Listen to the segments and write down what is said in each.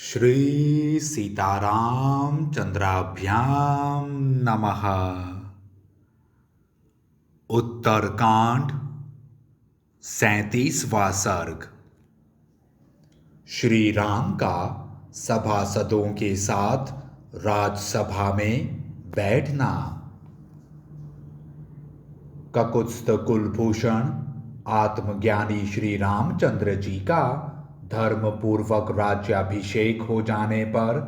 श्री सीताराम चंद्राभ्याम नमः। उत्तरकांड 37वां सर्ग। श्री राम का सभासदों के साथ राजसभा में बैठना। ककुत्स्थ कुलभूषण आत्मज्ञानी श्री रामचंद्र जी का धर्म पूर्वक राज्याभिषेक हो जाने पर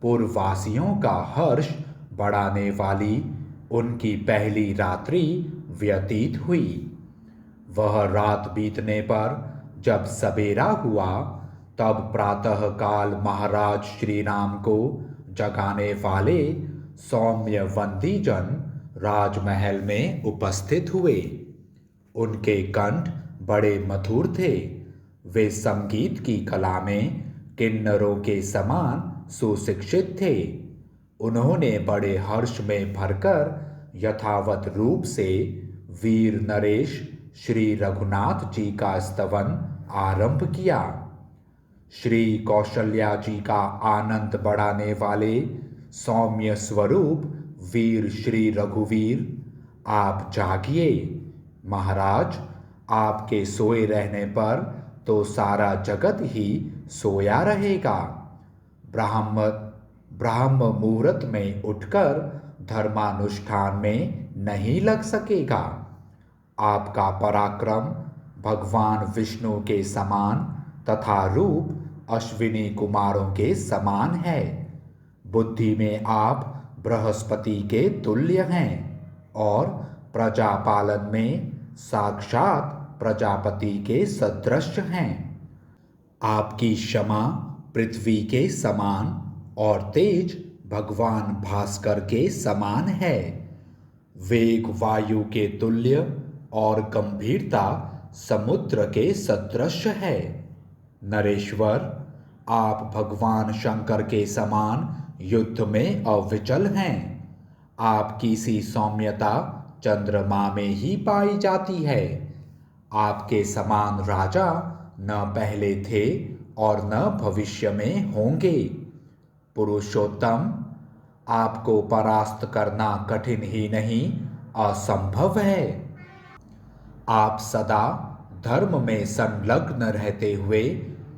पूर्ववासियों का हर्ष बढ़ाने वाली उनकी पहली रात्रि व्यतीत हुई। वह रात बीतने पर जब सवेरा हुआ तब प्रातः काल महाराज श्री राम को जगाने वाले सौम्य वंदीजन राजमहल में उपस्थित हुए। उनके कंठ बड़े मधुर थे। वे संगीत की कला में किन्नरों के समान सुशिक्षित थे। उन्होंने बड़े हर्ष में भरकर यथावत रूप से वीर नरेश श्री रघुनाथ जी का स्तवन आरंभ किया। श्री कौशल्या जी का आनंद बढ़ाने वाले सौम्य स्वरूप वीर श्री रघुवीर, आप जागिए। महाराज, आपके सोए रहने पर तो सारा जगत ही सोया रहेगा। ब्राह्म मुहूर्त में उठकर धर्मानुष्ठान में नहीं लग सकेगा। आपका पराक्रम भगवान विष्णु के समान तथा रूप अश्विनी कुमारों के समान है। बुद्धि में आप बृहस्पति के तुल्य हैं और प्रजापालन में साक्षात प्रजापति के सदृश हैं। आपकी क्षमा पृथ्वी के समान और तेज भगवान भास्कर के समान है। वेग वायु के तुल्य और गंभीरता समुद्र के सदृश है। नरेश्वर, आप भगवान शंकर के समान युद्ध में अविचल हैं। आपकी सी सौम्यता चंद्रमा में ही पाई जाती है। आपके समान राजा न पहले थे और न भविष्य में होंगे। पुरुषोत्तम, आपको परास्त करना कठिन ही नहीं असंभव है। आप सदा धर्म में संलग्न रहते हुए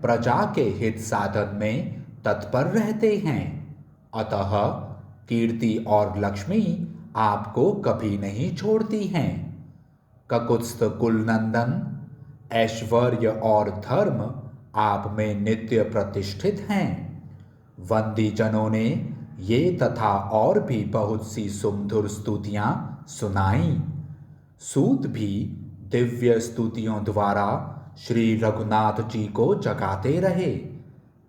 प्रजा के हित साधन में तत्पर रहते हैं। अतः कीर्ति और लक्ष्मी आपको कभी नहीं छोड़ती हैं। ककुत्स्थ कुलनंदन, ऐश्वर्य और धर्म आप में नित्य प्रतिष्ठित हैं। वंदीजनों ने ये तथा और भी बहुत सी सुमधुर स्तुतियां सुनाई। सूत भी दिव्य स्तुतियों द्वारा श्री रघुनाथ जी को जगाते रहे।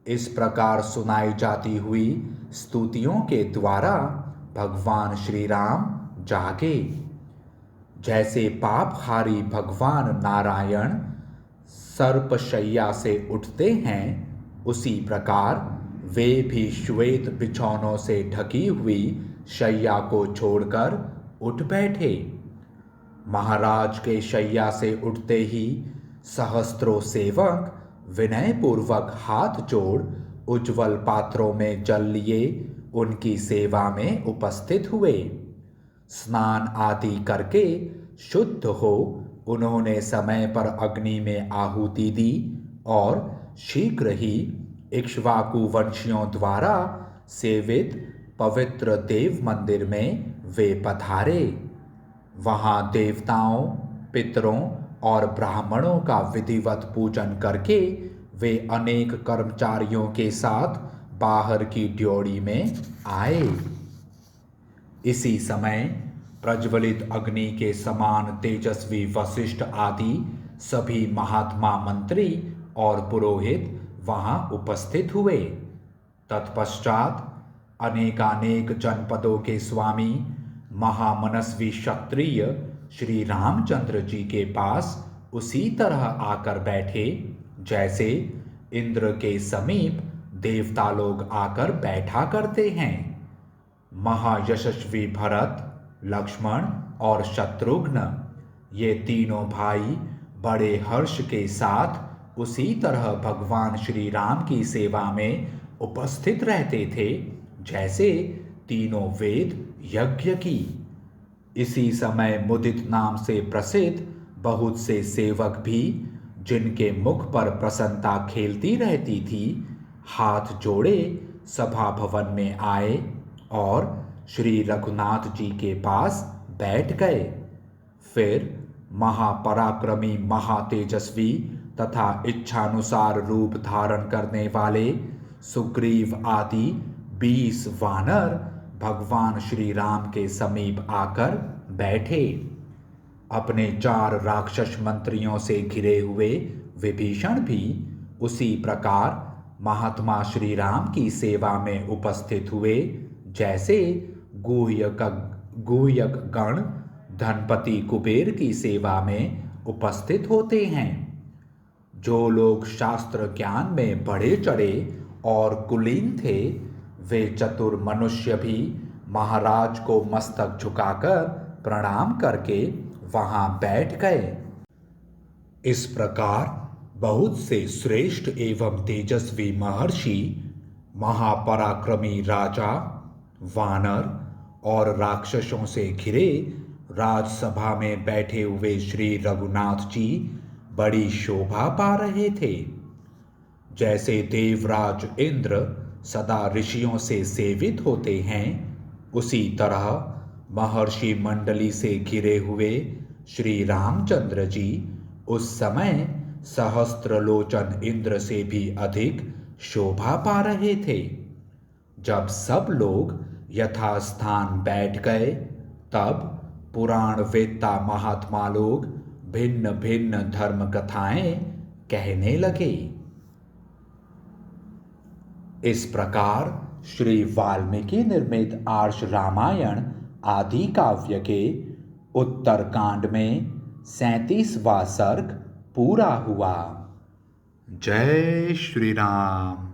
इस प्रकार सुनाई जाती हुई स्तुतियों के द्वारा भगवान श्री राम जागे। जैसे पापहारी भगवान नारायण सर्पशय्या से उठते हैं, उसी प्रकार वे भी श्वेत बिछौनों से ढकी हुई शैया को छोड़कर उठ बैठे। महाराज के शैया से उठते ही सहस्त्रों सेवक विनय पूर्वक हाथ जोड़ उज्ज्वल पात्रों में जल लिए उनकी सेवा में उपस्थित हुए। स्नान आदि करके शुद्ध हो उन्होंने समय पर अग्नि में आहुति दी और शीघ्र ही इक्ष्वाकु वंशियों द्वारा सेवित पवित्र देव मंदिर में वे पधारे। वहां देवताओं, पितरों और ब्राह्मणों का विधिवत पूजन करके वे अनेक कर्मचारियों के साथ बाहर की ड्योढ़ी में आए। इसी समय प्रज्वलित अग्नि के समान तेजस्वी वशिष्ठ आदि सभी महात्मा मंत्री और पुरोहित वहां उपस्थित हुए। तत्पश्चात अनेकानेक जनपदों के स्वामी महामनस्वी क्षत्रिय श्री रामचंद्र जी के पास उसी तरह आकर बैठे जैसे इंद्र के समीप देवता लोग आकर बैठा करते हैं। महायशस्वी भरत, लक्ष्मण और शत्रुघ्न, ये तीनों भाई बड़े हर्ष के साथ उसी तरह भगवान श्री राम की सेवा में उपस्थित रहते थे, जैसे तीनों वेद यज्ञ की। इसी समय मुदित नाम से प्रसिद्ध बहुत से सेवक भी, जिनके मुख पर प्रसन्नता खेलती रहती थी, हाथ जोड़े सभा भवन में आए और श्री रघुनाथ जी के पास बैठ गए। फिर महापराक्रमी, महातेजस्वी तथा इच्छानुसार रूप धारण करने वाले सुग्रीव आदि 20 वानर भगवान श्री राम के समीप आकर बैठे। अपने 4 राक्षस मंत्रियों से घिरे हुए विभीषण भी उसी प्रकार महात्मा श्री राम की सेवा में उपस्थित हुए, जैसे गुह्यक गण धनपति कुबेर की सेवा में उपस्थित होते हैं। जो लोग शास्त्र ज्ञान में बढ़े चढ़े और कुलीन थे, वे चतुर मनुष्य भी महाराज को मस्तक झुकाकर प्रणाम करके वहां बैठ गए। इस प्रकार बहुत से श्रेष्ठ एवं तेजस्वी महर्षि, महापराक्रमी राजा, वानर और राक्षसों से घिरे राजसभा में बैठे हुए श्री रघुनाथ जी बड़ी शोभा पा रहे थे। जैसे देवराज इंद्र सदा ऋषियों से सेवित होते हैं, उसी तरह महर्षि मंडली से घिरे हुए श्री रामचंद्र जी उस समय सहस्त्रलोचन इंद्र से भी अधिक शोभा पा रहे थे। जब सब लोग यथास्थान बैठ गए, तब पुराण वेत्ता महात्मा लोग भिन्न भिन्न धर्म कथाएं कहने लगे। इस प्रकार श्री वाल्मीकि निर्मित आर्ष रामायण आदि काव्य के उत्तर कांड में 37वां सर्ग पूरा हुआ। जय श्री राम।